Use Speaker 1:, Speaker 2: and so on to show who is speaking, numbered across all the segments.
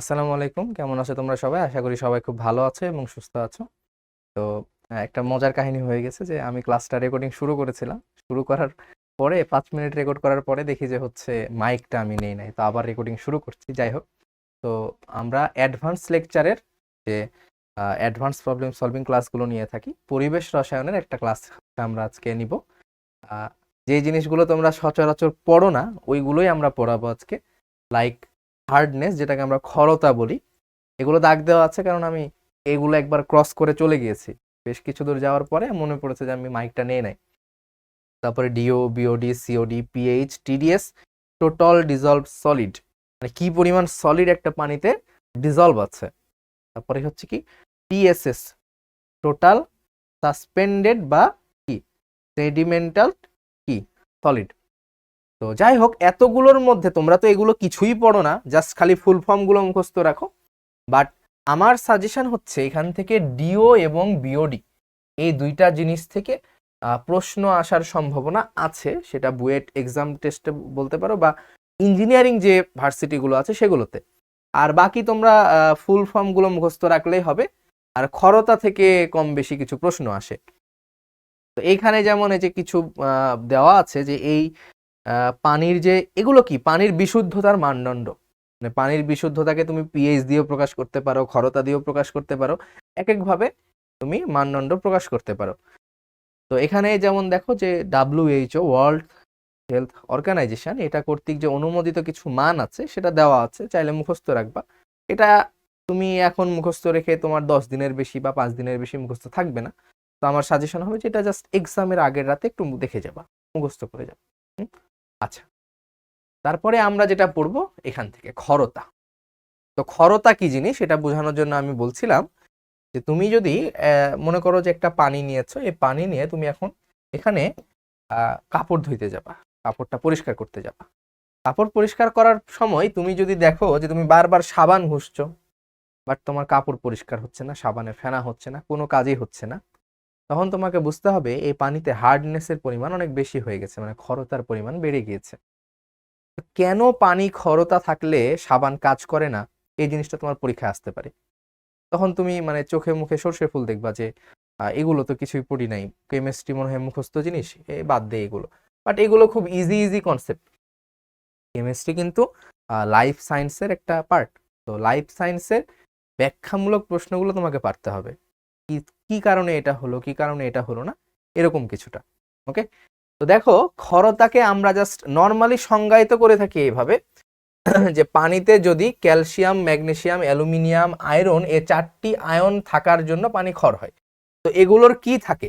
Speaker 1: আসসালামু আলাইকুম, কেমন আছো তোমরা সবাই? আশা করি সবাই খুব ভালো আছো এবং সুস্থ আছো। তো একটা মজার কাহিনী হয়ে গেছে যে আমি ক্লাসটা রেকর্ডিং শুরু করেছিলাম। শুরু করার পরে 5 মিনিট রেকর্ড করার পরে দেখি যে হচ্ছে মাইকটা আমি নেই নাই, তো আবার রেকর্ডিং শুরু করছি। যাই হোক, তো আমরা অ্যাডভান্স লেকচারের যে অ্যাডভান্স প্রবলেম সলভিং ক্লাসগুলো নিয়ে থাকি, পরিবেশ রসায়নের একটা ক্লাস আমরা আজকে নিব। আহ, যে জিনিসগুলো তোমরা সচরাচর পড়ো না ওইগুলোই আমরা পড়াবো আজকে। লাইক হার্ডনেস, যেটাকে আমরা ক্ষরতা বলি। এগুলো দাগ দেওয়া আছে কারণ আমি এগুলো একবার ক্রস করে চলে গিয়েছি। বেশ কিছু দূর যাওয়ার পরে মনে পড়েছে যে আমি মাইকটা নিয়ে নাই। তারপরে DO, BOD, COD, pH, TDS, total dissolve solid, মানে কি পরিমাণ সলিড একটা পানিতে ডিজলভ আছে। তারপরে হচ্ছে কি টিএসএস, টোটাল সাসপেন্ডেড বা কি সেডিমেন্টাল কি সলিড। তো যাই হোক, এতগুলোর মধ্যে তোমরা তো এগুলো কিছুই পড়ো না, জাস্ট খালি ফুল ফর্মগুলো মুখস্থ রাখো। বাট আমার সাজেশন হচ্ছে এখান থেকে ডিও এবং বিওডি এই দুইটা জিনিস থেকে প্রশ্ন আসার সম্ভাবনা আছে। সেটা বুয়েট এক্সাম টেস্টে বলতে পারো বা ইঞ্জিনিয়ারিং যে ভার্সিটিগুলো আছে সেগুলোতে। আর বাকি তোমরা ফুল ফর্মগুলো মুখস্থ রাখলেই হবে। আর খরতা থেকে কম বেশি কিছু প্রশ্ন আসে। তো এইখানে যেমন এই যে কিছু দেওয়া আছে যে এই পানির যে এগুলো কি পানির বিশুদ্ধতার মানদণ্ড, মানে পানির বিশুদ্ধতাকে তুমি পিএইচ দিয়েও প্রকাশ করতে পারো, খরতা দিয়েও প্রকাশ করতে পারো, এক এক ভাবে তুমি মানদণ্ড প্রকাশ করতে পারো। তো এখানে যেমন দেখো যে WHO ওয়ার্ল্ড হেলথ অর্গানাইজেশন এটা কর্তৃক যে অনুমোদিত কিছু মান আছে সেটা দেওয়া আছে, চাইলে মুখস্থ রাখবা। এটা তুমি এখন মুখস্থ রেখে তোমার 10 দিনের বেশি বা 5 দিনের বেশি মুখস্থ থাকবে না। তো আমার সাজেশন হবে যে এটা জাস্ট এক্সামের আগের রাতে একটু দেখে যাবা, মুখস্থ করে যাবা। আচ্ছা, তারপরে আমরা যেটা পড়বো এখান থেকে খরতা। তো খরতা কি জিনিস এটা বোঝানোর জন্য আমি বলছিলাম যে তুমি যদি মনে করো যে একটা পানি নিয়েছো, এই পানি নিয়ে তুমি এখন এখানে কাপড় ধুইতে যাবা, কাপড়টা পরিষ্কার করতে যাবা। কাপড় পরিষ্কার করার সময় তুমি যদি দেখো যে তুমি বারবার সাবান ঘষছো, বাট তোমার কাপড় পরিষ্কার হচ্ছে না, সাবানে ফেনা হচ্ছে না, কোনো কাজই হচ্ছে না, তখন তোমাকে বুঝতে হবে এই পানিতে হার্ডনেসের পরিমাণ অনেক বেশি হয়ে গেছে, মানে খরতার পরিমাণ বেড়ে গিয়েছে। কেন পানি খরতা থাকলে সাবান কাজ করে না, এই জিনিসটা তোমার পরীক্ষায় আসতে পারে। তখন তুমি মানে চোখে মুখে সর্ষে ফুল দেখবা যে এগুলো তো কিছুই পড়ি নাই, কেমিস্ট্রি মনে হয় মুখস্থ জিনিস, বাদ দে এগুলো। বাট এগুলো খুব ইজি ইজি কনসেপ্ট। কেমিস্ট্রি কিন্তু লাইফ সায়েন্সের একটা পার্ট। তো লাইফ সায়েন্সের ব্যাখ্যামূলক প্রশ্নগুলো তোমাকে পারতে হবে। কি কি কারণে এটা হলো, কি কারণে এটা হলো না, এরকম কিছুটা। ওকে, তো দেখো খরতাকে আমরা জাস্ট নর্মালি সংজ্ঞায়িত করে থাকি এইভাবে যে পানিতে যদি ক্যালসিয়াম, ম্যাগনেসিয়াম, অ্যালুমিনিয়াম, আয়রন এই 4টি আয়ন থাকার জন্য পানি ক্ষর হয়। তো এগুলোর কি থাকে,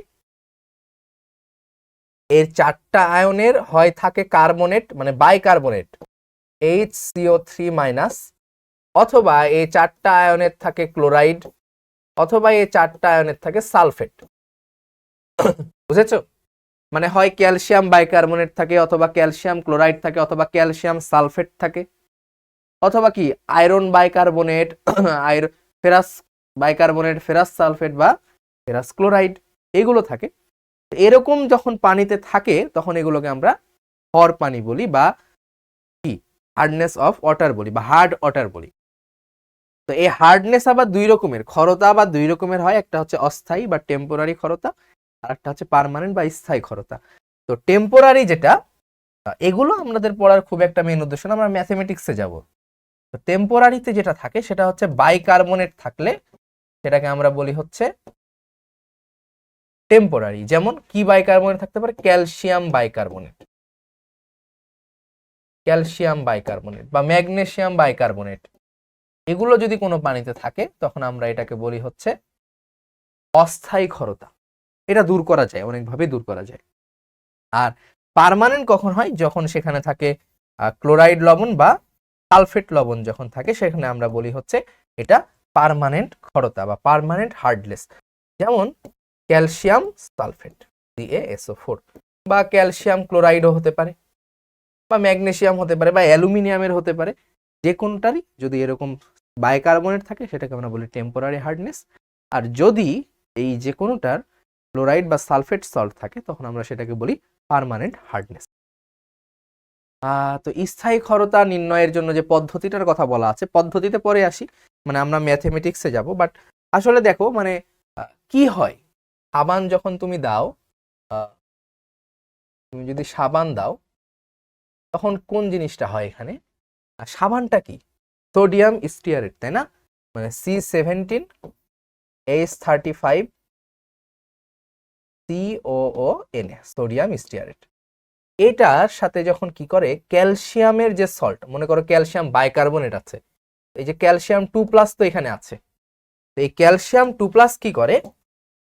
Speaker 1: এর 4টা আয়নের হয় থাকে কার্বনেট মানে বাইকার্বনেট HCO3-, অথবা এই 4টা আয়নের থাকে ক্লোরাইড, অথবা এই 4টা আয়নের থাকে সালফেট। বুঝেছো? মানে হয় ক্যালসিয়াম বাইকার্বনেট থাকে, অথবা ক্যালসিয়াম ক্লোরাইড থাকে, অথবা ক্যালসিয়াম সালফেট থাকে, অথবা কি iron bicarbonate, ferrous bicarbonate, ferrous sulphate বা ফেরাস ক্লোরাইড এগুলো থাকে। এরকম যখন পানিতে থাকে তখন এগুলোকে আমরা ক্ষর পানি বলি বা কি হার্ডনেস অফ ওয়াটার বলি বা হার্ড ওয়াটার বলি। তো এই হার্ডনেস আবার দুই রকমের, ক্ষরতা আবার দুই রকমের হয়, একটা হচ্ছে অস্থায়ী বা টেম্পোরারি ক্ষরতা, আর একটা হচ্ছে পার্মানেন্ট বা স্থায়ী ক্ষরতা। তো টেম্পোরারি যেটা, এগুলো আমাদের পড়ার খুব একটা মেন উদ্দেশ্য না, আমরা ম্যাথমেটিক্সে যাব। তো টেম্পোরারিতে যেটা থাকে সেটা হচ্ছে বাইকার্বনেট থাকলে সেটাকে আমরা বলি হচ্ছে টেম্পোরারি। যেমন কি বাইকার্বনেট থাকতে পারে, ক্যালসিয়াম বাইকার্বনেট, ক্যালসিয়াম বাইকার্বনেট বা ম্যাগনেসিয়াম বাইকার্বনেট, এগুলো যদি কোনো পানিতে থাকে তখন আমরা এটাকে বলি হচ্ছে অস্থায়ী ক্ষরতা। এটা দূর করা যায়, অনেকভাবে দূর করা যায়। আর পার্মানেন্ট কখন হয়, যখন সেখানে থাকে ক্লোরাইড লবণ বা সালফেট লবণ যখন থাকে, সেখানে আমরা বলি হচ্ছে এটা পার্মানেন্ট ক্ষরতা বা পার্মানেন্ট হার্ডনেস। যেমন ক্যালসিয়াম সালফেট CaSO4, বা ক্যালসিয়াম ক্লোরাইডও হতে পারে, বা ম্যাগনেসিয়াম হতে পারে, বা অ্যালুমিনিয়ামের হতে পারে। যে কোনটারই যদি এরকম বাইকার্বনেট থাকে সেটাকে আমরা বলি টেম্পোরারি হার্ডনেস। আর যদি এই যে কোনোটার ক্লোরাইড বা সালফেট সল্ট থাকে তখন আমরা সেটাকে বলি পার্মানেন্ট হার্ডনেস। তো স্থায়ী ক্ষরতা নির্ণয়ের জন্য যে পদ্ধতিটার কথা বলা আছে, পদ্ধতিতে পরে আসি, মানে আমরা ম্যাথমেটিক্সে যাব। বাট আসলে দেখো মানে কি হয়, সাবান যখন তুমি দাও, তুমি যদি সাবান দাও তখন কোন জিনিসটা হয় এখানে, সাবানটা কি সোডিয়াম স্টিয়ারেট, তাই না? মানে C17H35 COON, সোডিয়াম স্টিয়ারেট। এটার সাথে যখন কি করে ক্যালসিয়ামের যে সল্ট, মনে করো ক্যালসিয়াম বাইকার্বনেট আছে, এই যে ক্যালসিয়াম 2+ তো এখানে আছে, তো এই ক্যালসিয়াম 2+ কি করে,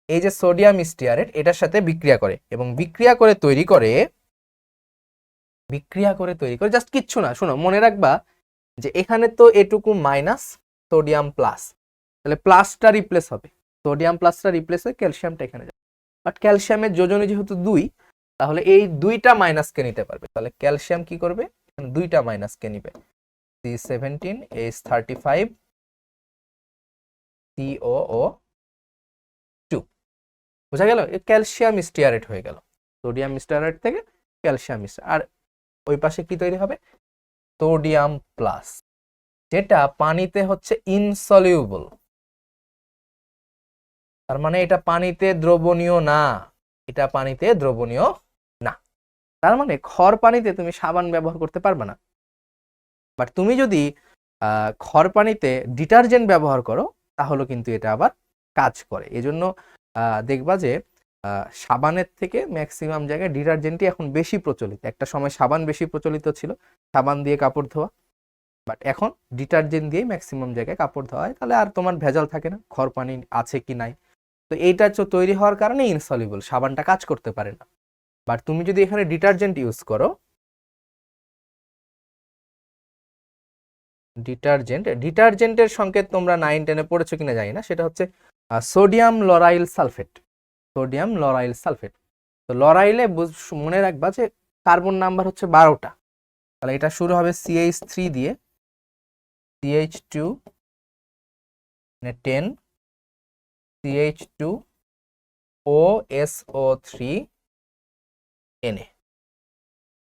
Speaker 1: এই যে সোডিয়াম স্টিয়ারেট এটার সাথে বিক্রিয়া করে, এবং বিক্রিয়া করে তৈরি করে জাস্ট কিচ্ছু না, শোনো মনে রাখবা যে এখানে তো এটুকু মাইনাস, সোডিয়াম প্লাস, তাহলে প্লাসটা রিপ্লেস হবে, সোডিয়াম প্লাসটা রিপ্লেস হয়ে ক্যালসিয়ামটা এখানে যাবে। বাট ক্যালসিয়ামের যোজনী যেহেতু 2, তাহলে এই 2টা মাইনাসকে নিতে পারবে, তাহলে ক্যালসিয়াম কি করবে, এখানে 2টা মাইনাসকে নিবে, C17H35 COO2, বোঝা গেল? ক্যালসিয়াম স্টিয়ারেট হয়ে গেল, সোডিয়াম স্টিয়ারেট থেকে ক্যালসিয়াম স্টিয়ারেট। আর ওই পাশে কি তৈরি হবে, সোডিয়াম প্লাস, যেটা পানিতে হচ্ছে ইনসলিউবল, তার মানে এটা পানিতে দ্রবণীয় না, এটা পানিতে দ্রবণীয় না। তার মানে খর পানিতে তুমি সাবান ব্যবহার করতে পারবে না। বাট তুমি যদি খর পানিতে ডিটারজেন্ট ব্যবহার করো তাহলে কিন্তু এটা আবার কাজ করে। এজন্য দেখবা যে সাবানের থেকে ম্যাক্সিমাম জায়গায় ডিটারজেন্টই এখন বেশি প্রচলিত। একটা সময় সাবান বেশি প্রচলিত ছিল, সাবান দিয়ে কাপড় ধোয়া, বাট এখন ডিটারজেন্ট দিয়ে ম্যাক্সিমাম জায়গায় কাপড় ধোয়া হয়, তাহলে আর তোমার ভেজাল থাকে না খর পানি আছে কি নাই। তো এইটা তৈরি হওয়ার কারণে ইনসলিবল, সাবানটা কাজ করতে পারে না। বাট তুমি যদি এখানে ডিটারজেন্ট ইউজ করো, ডিটারজেন্টের সংকেত তোমরা 9-10-এ পড়েছো কিনা জানি না, সেটা হচ্ছে sodium lauryl sulphate, sodium lauryl sulphate. তো লরাইলে মনে রাখবা যে কার্বন নাম্বার হচ্ছে 12টা, তাহলে এটা শুরু হবে CH3 দিয়ে, CH2 10, CH2 OSO3 Na,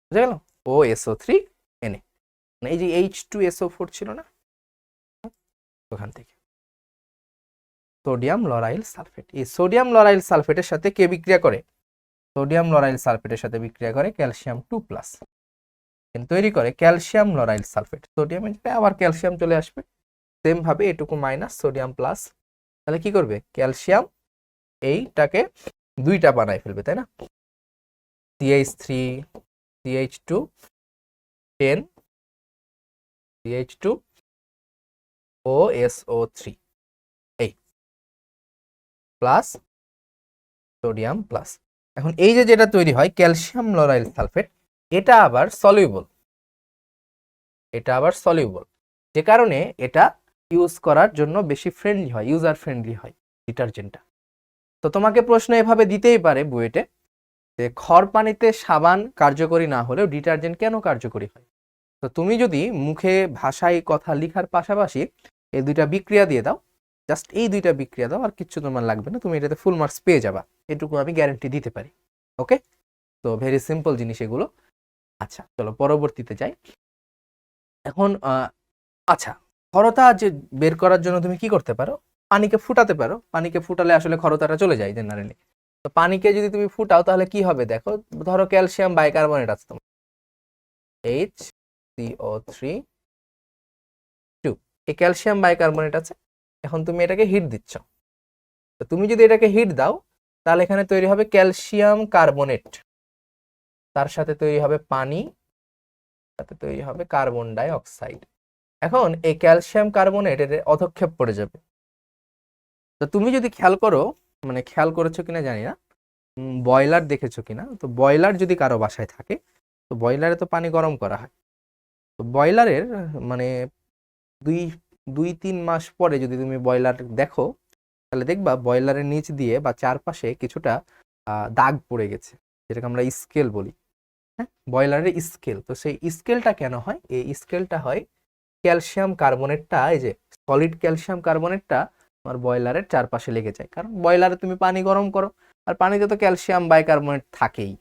Speaker 1: বুঝা গেল? OSO3 Na, এই যে H2SO4 ছিল না ওখান থেকে সোডিয়াম লরাইল সালফেট। এই সোডিয়াম লরাইল সালফেটের সাথে কে বিক্রিয়া করে, সোডিয়াম লরাইল সালফেটের সাথে বিক্রিয়া করে ক্যালসিয়াম 2+, তৈরি করে ক্যালসিয়াম লরাইল সালফেট। সোডিয়ামের জায়গায় আবার ক্যালসিয়াম চলে আসবে, সেম ভাবে এটুকু মাইনাস সোডিয়াম প্লাস, তাহলে কি করবে ক্যালসিয়াম এইটাকে 2টা বানায় ফেলবে, তাই না? CH3 CH2 10 CH2 OSO3 এই প্লাস সোডিয়াম প্লাস। এখন এই যে যেটা তৈরি হয় ক্যালসিয়াম লরাইল সালফেট, এটা আবার সলিউবল, যে কারণে এটা ইউজ করার জন্য বেশি ফ্রেন্ডলি হয়, ইউজার ফ্রেন্ডলি হয় ডিটারজেন্টটা। তো তোমাকে প্রশ্ন এভাবে দিতেই পারে বুয়েটে যে খর পানিতে সাবান কার্যকরী না হলেও ডিটারজেন্ট কেন কার্যকরী হয়। তো তুমি যদি মুখে ভাষায় কথা লেখার পাশাপাশি এই 2টা বিক্রিয়া দিয়ে দাও, জাস্ট এই 2টা বিক্রিয়া দাও, আর কিচ্ছু তোমার লাগবে না, তুমি এটাতে ফুল মার্কস পেয়ে যাবা, এটুকু আমি গ্যারান্টি দিতে পারি। ওকে, তো ভেরি সিম্পল জিনিস এগুলো। আচ্ছা চলো পরবর্তীতে যাই। এখন আচ্ছা, খরতা যে বের করার জন্য তুমি কি করতে পারো, পানিকে ফুটাতে পারো, পানিকে ফুটালে আসলে খরতাটা চলে যায় জেনারেলি। তো পানিকে যদি তুমি ফুটাও তাহলে কি হবে দেখো, ধরো ক্যালসিয়াম বাইকার্বনেট আছে তোমার HCO3 2, এই ক্যালসিয়াম বাইকার্বনেট আছে, এখন তুমি এটাকে হিট দিচ্ছ। তো তুমি যদি এটাকে হিট দাও তাহলে এখানে তৈরি হবে ক্যালসিয়াম কার্বনেট, তার সাথে তৈরি হবে পানি, সাথে তৈরি হবে কার্বন ডাই অক্সাইড। এখন এই ক্যালসিয়াম কার্বনেট এর অধক্ষেপ পড়ে যাবে। তো তুমি যদি খেয়াল করো, মানে খেয়াল করেছো কিনা জানি না, বয়লার দেখেছো কিনা, তো বয়লার যদি কারো বাসায় থাকে, তো বয়লারে তো পানি গরম করা হয়, তো বয়লারের মানে 2-3 মাস পরে যদি তুমি বয়লার দেখো তাহলে দেখবা বয়লারের নিচ দিয়ে বা চারপাশে কিছুটা দাগ পড়ে গেছে, যেটাকে আমরা স্কেল বলি। হ্যাঁ, বয়লারের স্কেল। তো সেই স্কেলটা কেন হয়, এই স্কেলটা হয় ক্যালসিয়াম কার্বনেটটা, এই যে সলিড ক্যালসিয়াম কার্বনেটটা তোমার বয়লারের চারপাশে লেগে যায়, কারণ বয়লারে তুমি পানি গরম করো, আর পানিতে তো ক্যালসিয়াম বাইকার্বনেট থাকেই,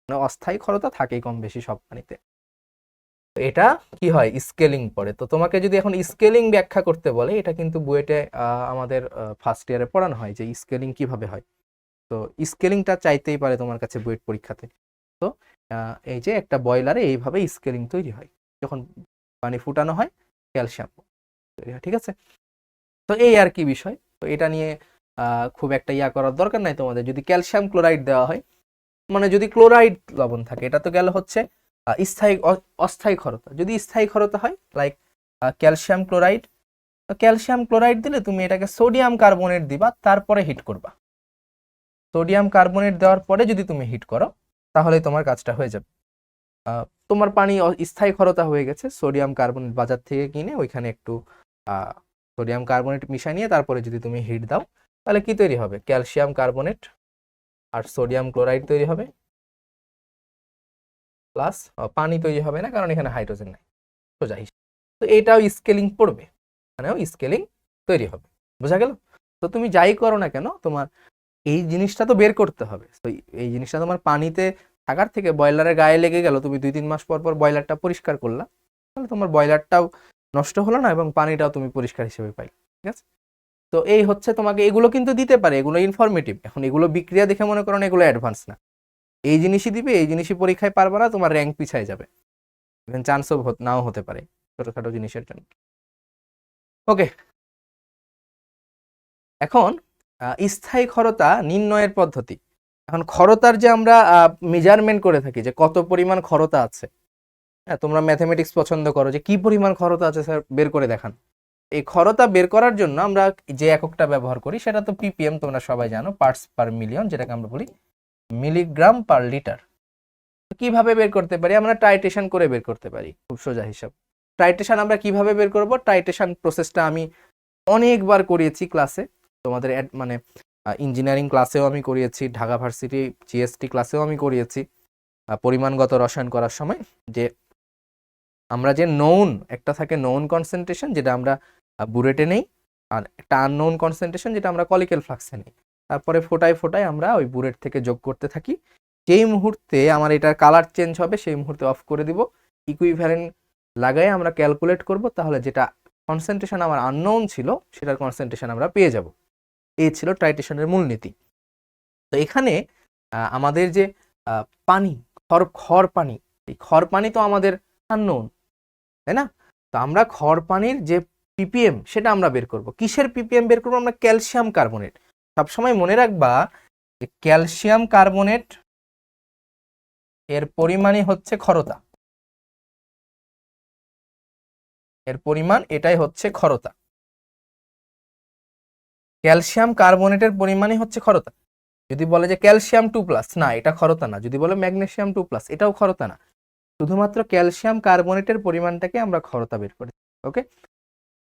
Speaker 1: মানে অস্থায়ী ক্ষরতা থাকেই কম বেশি সব পানিতে। এটা কি হয়, স্কেলিং পড়ে। তো তোমাকে যদি এখন স্কেলিং ব্যাখ্যা করতে বলে, এটা কিন্তু বুয়েটে আমাদের ফার্স্ট ইয়ারে পড়ানো হয় যে স্কেলিং কিভাবে হয়। তো স্কেলিংটা চাইতেই পারে তোমার কাছে বুয়েট পরীক্ষাতে। তো এই যে একটা বয়লারে এইভাবে স্কেলিং তৈরি হয়, যখন পানি ফুটানো হয় ক্যালসিয়াম তৈরি হয়, ঠিক আছে। তো এই আর কি বিষয়। তো এটা নিয়ে খুব একটা ইয়া করার দরকার নাই তোমাদের। যদি ক্যালসিয়াম ক্লোরাইড দেওয়া হয়, মানে যদি ক্লোরাইড লবণ থাকে, এটা তো গেল হচ্ছে স্থায়ী অস্থায়ী ক্ষারতা। যদি স্থায়ী ক্ষারতা হয় like calcium chloride, calcium chloride দিলে তুমি এটাকে সোডিয়াম কার্বনেট দিবা, তারপরে হিট করবা। সোডিয়াম কার্বনেট দেওয়ার পরে যদি তুমি হিট করো, তাহলে তোমার কাজটা হয়ে যাবে। তোমার পানি স্থায়ী ক্ষারতা হয়ে গেছে, সোডিয়াম কার্বনেট বাজার থেকে কিনে ওইখানে একটু সোডিয়াম কার্বনেট মিশাই নিয়ে তারপরে যদি তুমি হিট দাও, তাহলে কি তৈরি হবে, ক্যালসিয়াম কার্বনেট আর সোডিয়াম ক্লোরাইড তৈরি হবে, প্লাস পানি তৈরি হবে না, কারণ এখানে হাইড্রোজেন নাই, সোজা হিসাব। তো এটাও স্কেলিং পড়বে, মানেও স্কেলিং তৈরি হবে। বোঝা গেল? তো তুমি যাই করো না কেন, তোমার এই জিনিসটা তো বের করতে হবে। তো এই জিনিসটা তোমার পানিতে থাকার থেকে বয়লারের গায়ে লেগে গেল, তুমি 2-3 মাস পর পর বয়লারটা পরিষ্কার করলা, তাহলে তোমার বয়লারটাও নষ্ট হলো না এবং পানিটাও তুমি পরিষ্কার হিসেবে পাই। ঠিক আছে? তো এই হচ্ছে, তোমাকে এগুলো কিন্তু দিতে পারে, এগুলো ইনফরমেটিভ। এখন এগুলো বিক্রিয়া দেখে মনে করো না এগুলো অ্যাডভান্স না, এই জিনিসই দিবে, এই জিনিসই পরীক্ষায় পারবে না, তোমার র্যাঙ্ক পিছায় যাবে, চান্সও নাও হতে পারে ছোটখাটো জিনিসের জন্য। ওকে, এখন স্থায়ী ক্ষারতা নির্ণয়ের পদ্ধতি। এখন ক্ষারতার যে আমরা মেজারমেন্ট করে থাকি যে কত পরিমাণ ক্ষারতা আছে, হ্যাঁ, তোমরা ম্যাথমেটিক্স পছন্দ করো যে কি পরিমাণ ক্ষারতা আছে স্যার বের করে দেখান। এই ক্ষারতা বের করার জন্য আমরা যে এককটা ব্যবহার করি সেটা তো পিপিএম, তোমরা সবাই জানো, পার্টস পার মিলিয়ন, যেটাকে আমরা বলি মিলিগ্রাম পার লিটার। কিভাবে বের করতে পারি, আমরা টাইট্রেশন করে বের করতে পারি, খুব সোজা হিসাব। টাইট্রেশন আমরা কিভাবে বের করব, টাইট্রেশন প্রসেসটা আমি অনেকবার করিয়েছি ক্লাসে, তোমাদের মানে ইঞ্জিনিয়ারিং ক্লাসেও আমি করিয়েছি, ঢাকা ভার্সিটি জিএসটি ক্লাসেও আমি করিয়েছি পরিমাণগত রসায়ন করার সময়। যে আমরা যে নোন একটা থাকে নোন কনসেন্ট্রেশন, যেটা আমরা বুরেটে নেই, আর একটা আননোন কনসেন্ট্রেশন যেটা আমরা কলিক্যাল ফ্লাক্সে নেই। তারপরে ফোটায় ফোটায় আমরা ওই বুরেট থেকে যোগ করতে থাকি। যেই মুহূর্তে আমার এটার কালার চেঞ্জ হবে সেই মুহূর্তে অফ করে দিব, ইকুইভ্যালেন্ট লাগাই আমরা ক্যালকুলেট করব, তাহলে যেটা কনসেন্ট্রেশন আমার আননোন ছিল সেটার কনসেন্ট্রেশন আমরা পেয়ে যাব। এই ছিল টাইট্রেশনের মূলনীতি। তো এখানে আমাদের যে পানি, খর পানি, এই খর পানি তো আমাদের আননোন, তাই না? তো আমরা খর পানির যে পিপিএম সেটা আমরা বের করব। কিসের পিপিএম বের করবো, আমরা ক্যালসিয়াম কার্বনেট। সবসময় মনে রাখবা যে ক্যালসিয়াম কার্বনেট এর পরিমাণই হচ্ছে ক্ষরতা, এর পরিমাণ এটাই হচ্ছে ক্ষরতা। ক্যালসিয়াম কার্বনেটের পরিমাণই হচ্ছে ক্ষরতা। যদি বলে যে ক্যালসিয়াম 2+, না, এটা ক্ষরতা না। যদি বলে ম্যাগনেসিয়াম 2+, এটাও ক্ষরতা না। শুধুমাত্র ক্যালসিয়াম কার্বনেটের পরিমাণটাকে আমরা ক্ষরতা বের করি। ওকে,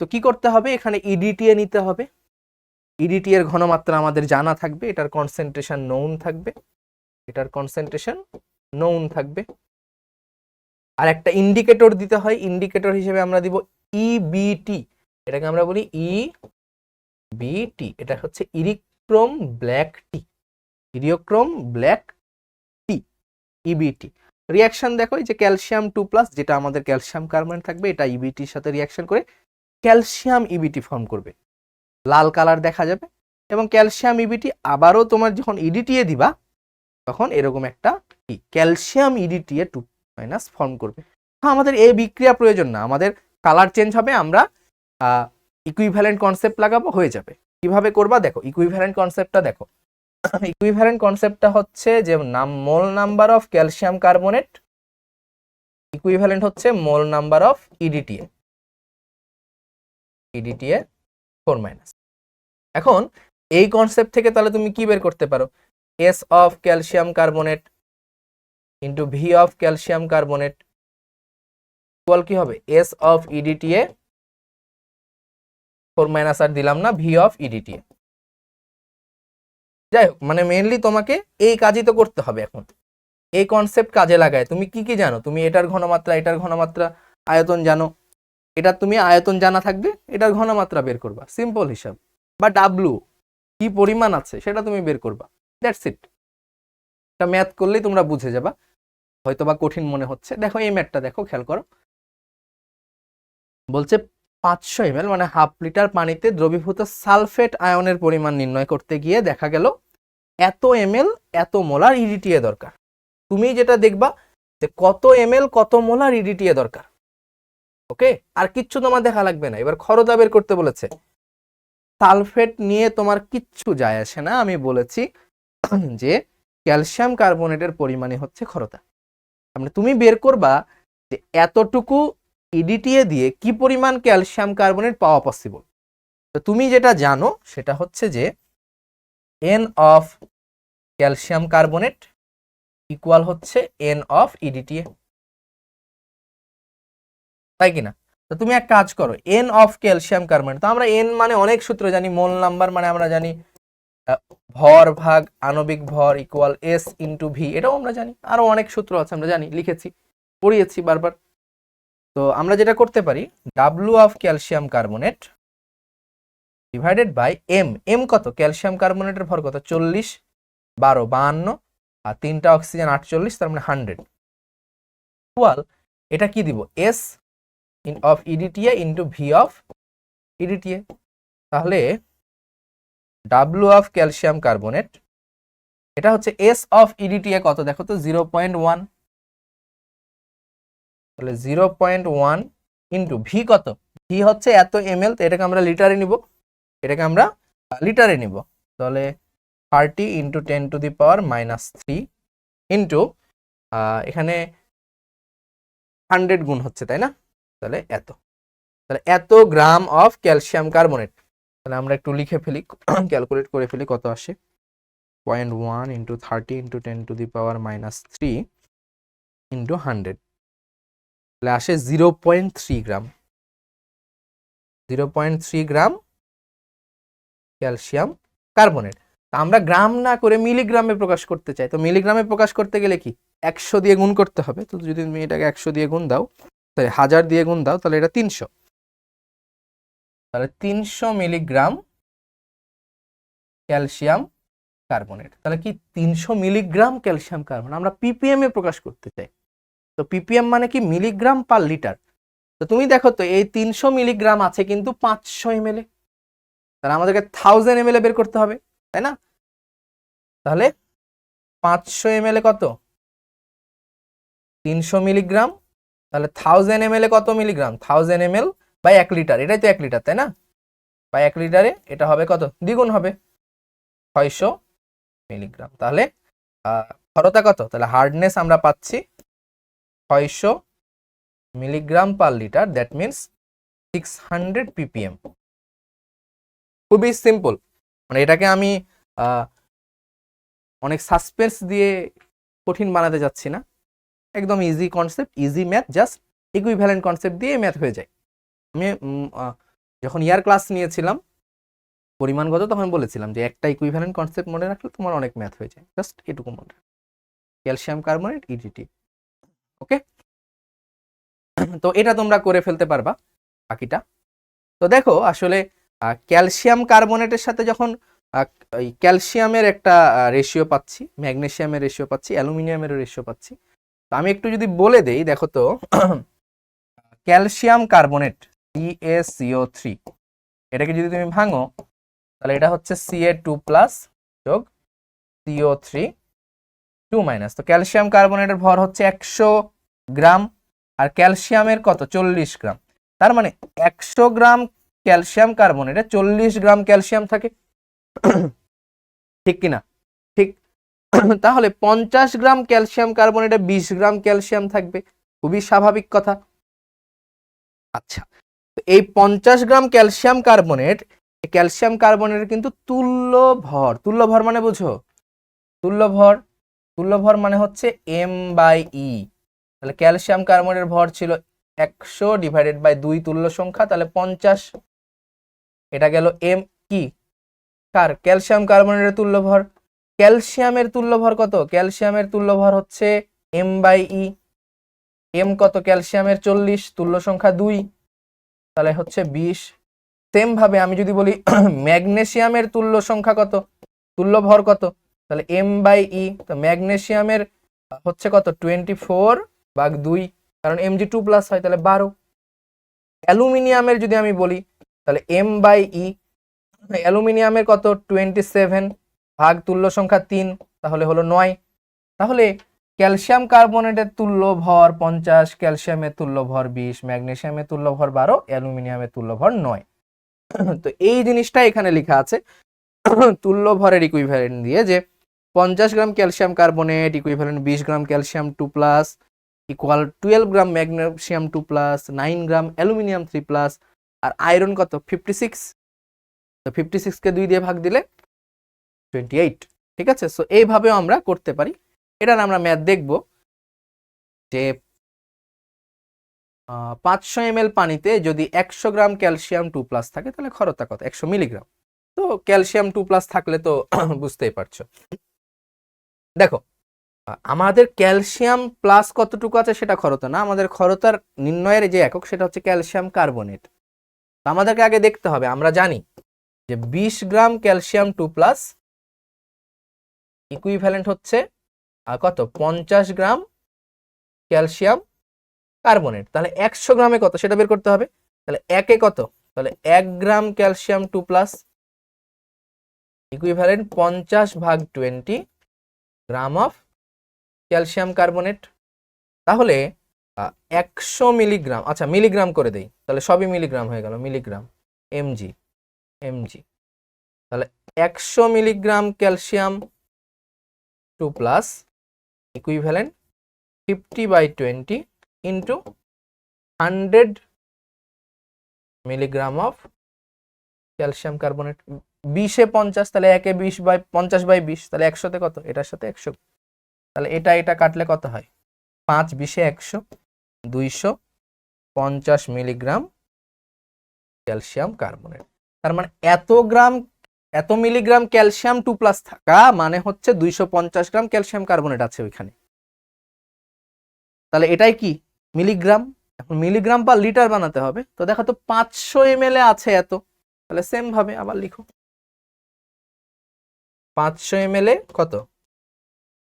Speaker 1: তো কি করতে হবে, এখানে ইডিটিএ নিতে হবে। ইডিটি এর ঘনমাত্রা আমাদের জানা থাকবে, এটার কনসেন্ট্রেশন নোন থাকবে, এটার কনসেন্ট্রেশন নোন থাকবে। আর একটা ইন্ডিকেটর দিতে হয়, ইন্ডিকেটর হিসেবে আমরা দিব ইবিটি, এটাকে আমরা বলি ইবিটি। এটা হচ্ছে ইরিক্রোম ব্ল্যাক টি, ইরিওক্রোম ব্ল্যাক টি, ইবিটি। রিয়াকশন দেখো, এই যে ক্যালসিয়াম 2+, যেটা আমাদের ক্যালসিয়াম কার্বনেট থাকবে, এটা ইবিটির সাথে রিয়াকশন করে ক্যালসিয়াম ইবিটি ফর্ম করবে, লাল কালার দেখা যাবে। এবং ক্যালসিয়াম ইবিটি আবারও তোমার যখন ইডিটিএ দিবা, তখন এরকম একটা ক্যালসিয়াম ইডিটিএ 2- ফর্ম করবে। হ্যাঁ, আমাদের এই বিক্রিয়া প্রয়োজন না, আমাদের কালার চেঞ্জ হবে, আমরা ইকুইভ্যালেন্ট কনসেপ্ট লাগাবো, হয়ে যাবে। কিভাবে করবা দেখো, ইকুইভ্যালেন্ট কনসেপ্টটা দেখো। ইকুইভ্যালেন্ট কনসেপ্টটা হচ্ছে যে mole number of calcium carbonate equivalent হচ্ছে mole number of EDTA, EDTA 4-। এখন এই কনসেপ্ট থেকে তাহলে তুমি কি বের করতে পারো, S of calcium carbonate into V of calcium carbonate equal কি হবে, এস অফ ইডিটিএ 4- আর দিলাম না, ভি অফ ইডিটিএ। যাই হোক, মানে মেইনলি তোমাকে এই কাজই তো করতে হবে। এখন এই কনসেপ্ট কাজে লাগায় তুমি কি কি জানো, তুমি এটার ঘনমাত্রা, এটার ঘনমাত্রা, আয়তন জানো, এটা তুমি আয়তন জানা থাকবে, এটার ঘনমাত্রা বের করবা, সিম্পল হিসাব। বা ডাব্লু কি পরিমাণ আছে সেটা তুমি বের করবা, দ্যাটস ইট। এটা ম্যাথ করলেই তোমরা বুঝে যাবা, হয়তো বা কঠিন মনে হচ্ছে। দেখো এই ম্যাথটা দেখো, খেয়াল করো। বলছে 500 ml মানে হাফ লিটার পানিতে দ্রবীভূত সালফেট আয়নের পরিমাণ নির্ণয় করতে গিয়ে দেখা গেল এত ml এত মোলার ইডিটিএ দরকার। তুমি যেটা দেখবা যে কত ml কত মোলার ইডিটিএ দরকার। ওকে, আর কিচ্ছু তোমার দেখা লাগবে না। এবার খরতা বের করতে বলেছে। সালফেট নিয়ে তোমার কিচ্ছু যায় আসে না, আমি বলেছি যে ক্যালসিয়াম কার্বনেটের পরিমাণই হচ্ছে খরতা। মানে তুমি বের করবা যে এতটুকু ইডিটিএ দিয়ে কি পরিমাণ ক্যালসিয়াম কার্বনেট পাওয়া পসিবল। তো তুমি যেটা জানো সেটা হচ্ছে যে N of calcium carbonate equal হচ্ছে এন অফ ইডিটিএ, তাই কিনা? তো তুমি এক কাজ করো, এন অফ ক্যালসিয়াম কার্বনেট, তো আমরা এন মানে অনেক সূত্র জানি, মোল নাম্বার মানে আমরা জানি ভর ভাগ আণবিক ভর ইকুয়াল এস ইন্টু ভি, এটাও আমরা জানি। আরো অনেক সূত্র আছে, আমরা জানি, লিখেছি, পড়িয়েছি বারবার। তো আমরা যেটা করতে পারি, W of calcium carbonate divided by M. M কত? ক্যালসিয়াম কার্বনেটের ভর কত? 40, 12, 52, আর 3টা অক্সিজেন 48, তার মানে 100 ইকুয়াল, এটা কি দিব? S of EDTA into V of EDTA. তাহলে ডাব্লু অফ ক্যালসিয়াম কার্বনেট, এটা হচ্ছে এস অফ ইডিটিএ কত দেখো তো, 0.1, তাহলে 0.1 ইন্টু ভি কত? ভি হচ্ছে এত ml, তো এটাকে আমরা লিটারে নিব, এটাকে আমরা লিটারে নিব। তাহলে 30 into 10 to the power -3 into এখানে 100 গুণ হচ্ছে, তাই না? তাহলে এত, তাহলে এত গ্রাম অফ ক্যালসিয়াম কার্বনেট। তাহলে আমরা একটু লিখে ফেলি, ক্যালকুলেট করে ফেলি কত আসে। 0.1 into 30 into 10 to the power -3 into 100, তাহলে আসে 0.3 গ্রাম। 0.3 গ্রাম ক্যালসিয়াম কার্বনেট। আমরা গ্রাম না করে মিলিগ্রামে প্রকাশ করতে চাই। তো মিলিগ্রামে প্রকাশ করতে গেলে কি 100 দিয়ে গুণ করতে হবে। তো যদি তুমি এটাকে 100 দিয়ে গুণ দাও, সরি 1000 দিয়ে গুণ দাও, তাহলে এটা 300, তাহলে 300 মিলিগ্রাম ক্যালসিয়াম কার্বনেট। তাহলে কি 300 মিলিগ্রাম ক্যালসিয়াম কার্বনেট আমরা পিপিএম এ প্রকাশ করতে চাই। তো পিপিএম মানে কি? Milligram per litre. তো তুমি দেখো তো এই 300 মিলিগ্রাম আছে কিন্তু 500 ml, তাহলে আমাদেরকে 1000 ml বের করতে হবে, তাই না? তাহলে 500 ml কত? 300 মিলিগ্রাম, তাহলে 1000 ml কত মিলিগ্রাম? 1000 ml বাই 1 লিটার, এটাই তো 1 লিটার, তাই না? বাই 1 লিটারে এটা হবে কত? দ্বিগুণ হবে, 600 মিলিগ্রাম। তাহলে খরতা কত? তাহলে হার্ডনেস আমরা পাচ্ছি 600 milligram per litre, that means 600 ppm। খুবই সিম্পল, মানে এটাকে আমি অনেক সাসপেন্স দিয়ে কঠিন বানাতে যাচ্ছি না, একদম easy concept, easy math, just equivalent concept দিয়ে ম্যাথ হয়ে যায়। আমি যখন ইয়ার ক্লাস নিয়েছিলাম পরিমাণগত, তখন বলেছিলাম যে একটা ইকুইভ্যালেন্ট কনসেপ্ট মনে রাখলে তোমার অনেক ম্যাথ হয়ে যায়, জাস্ট এটুকু মনে রাখ, ক্যালসিয়াম কার্বনেট ইডিটি। ওকে, তো এটা তোমরা করে ফেলতে পারবা বাকিটা। তো দেখো আসলে ক্যালসিয়াম কার্বনেটের সাথে যখন ক্যালসিয়ামের একটা রেশিও পাচ্ছি, ম্যাগনেসিয়ামের রেশিও পাচ্ছি, অ্যালুমিনিয়ামের রেশিও পাচ্ছি। তো আমি একটু যদি বলে দেই, দেখো তো ক্যালসিয়াম কার্বনেট CaCO3, এটাকে যদি তুমি ভাঙো তাহলে এটা হচ্ছে Ca2+ যোগ CO3 2-। তো ক্যালসিয়াম কার্বনেটের ভর হচ্ছে 100 গ্রাম, আর ক্যালসিয়ামের কত? 40 গ্রাম। তার মানে 100 গ্রাম ক্যালসিয়াম কার্বনেটে 40 গ্রাম ক্যালসিয়াম থাকে, ঠিক কিনা? ঠিক। তাহলে 50 গ্রাম ক্যালসিয়াম কার্বনেটে 20 গ্রাম ক্যালসিয়াম থাকবে, খুবই স্বাভাবিক কথা। আচ্ছা, এই 50 গ্রাম ক্যালসিয়াম কার্বনেট, ক্যালসিয়াম কার্বনেটের কিন্তু তুল্য ভর, তুল্য ভর মানে বুঝো, তুল্য ভর, তুল্য ভর মানে হচ্ছে m/e। তাহলে ক্যালসিয়াম কার্বনেটের ভর ছিল 100 ডিভাইডেড বাই 2 তুল্য সংখ্যা, তাহলে 50। এটা গেল এম কি কার? ক্যালসিয়াম কার্বনেটের তুল্য ভর। ক্যালসিয়ামের তুল্য ভর কত? ক্যালসিয়ামের তুল্য ভর হচ্ছে m/e। এম কত? ক্যালসিয়ামের 40, তুল্য সংখ্যা 2, তাহলে হচ্ছে 20। সেম ভাবে আমি যদি বলি ম্যাগনেসিয়ামের তুল্য সংখ্যা কত, তুল্য ভর কত, তাহলে m/e। তো ম্যাগনেসিয়ামের হচ্ছে কত? 24/2, কারণ Mg2+ হয়, তাহলে 12। অ্যালুমিনিয়ামের যদি আমি বলি তাহলে M/E, অ্যালুমিনিয়ামের কত 27 ভাগ তুল্য সংখ্যা 3, তাহলে হলো 9। তাহলে ক্যালসিয়াম কার্বনেটের তুল্য ভর 50, ক্যালসিয়ামের তুল্য ভর 20, ম্যাগনেসিয়ামের তুল্য ভর 12, অ্যালুমিনিয়ামের তুল্য ভর 9। তো এই জিনিসটা এখানে লেখা আছে তুল্য ভরের ইকুইভ্যালেন্ট দিয়ে, যে 50 গ্রাম ক্যালসিয়াম কার্বনেট ইকুইভ্যালেন্ট 20 গ্রাম ক্যালসিয়াম 2+ ইকুয়াল 12 গ্রাম ম্যাগনেসিয়াম 2+, 9 গ্রাম অ্যালুমিনিয়াম 3+, আর আয়রন কত 56। তো 56 কে 2 দিয়ে ভাগ দিলে 28। ঠিক আছে, সো এইভাবেও আমরা করতে পারি। এটার আমরা ম্যাথ দেখব যে 500 ml পানিতে যদি 100 গ্রাম ক্যালসিয়াম 2+ থাকে তাহলে খরতা কত 100 মিলিগ্রাম। তো ক্যালসিয়াম 2+ থাকলে তো বুঝতেই পারছো। দেখো আমাদের ক্যালসিয়াম প্লাস কতটুকু আছে সেটা খরতা না, আমাদের খরতার নির্ণয়ের যে একক সেটা হচ্ছে ক্যালসিয়াম কার্বনেট। তো আমাদেরকে আগে দেখতে হবে, আমরা জানি যে 20 গ্রাম ক্যালসিয়াম 2+ ইকুইভ্যালেন্ট হচ্ছে কত 50 গ্রাম ক্যালসিয়াম কার্বনেট। তাহলে 100 গ্রামে কত সেটা বের করতে হবে। তাহলে একে কত, তাহলে 1 গ্রাম ক্যালসিয়াম 2+ ইকুইভ্যালেন্ট 50 ভাগ 20 গ্রাম অফ ক্যালসিয়াম কার্বনেট। তাহলে 100 মিলিগ্রাম, আচ্ছা মিলিগ্রাম করে দেই, তাহলে সবই মিলিগ্রাম হয়ে গেল, মিলিগ্রাম এমজি। তাহলে 100 milligram calcium 2+ equivalent 50/20 into 100 milligram of calcium carbonate. 20-এ 50, তাহলে 1-এ 50/20, তাহলে 100-তে কত, এটার সাথে 100, তাহলে এটা কাটলে কত হয় 5 20-এ 100, 250 মিলিগ্রাম ক্যালসিয়াম কার্বনেট। তার মানে এত মিলিগ্রাম ক্যালসিয়াম 2+ থাকা মানে হচ্ছে 250 গ্রাম ক্যালসিয়াম কার্বনেট আছে ওইখানে। তাহলে এটাই কি মিলিগ্রাম। এখন মিলিগ্রাম পার লিটার বানাতে হবে, তো দেখো তো 500 ml এ আছে এত, তাহলে সেম ভাবে আবার লিখো 500 ml এ কত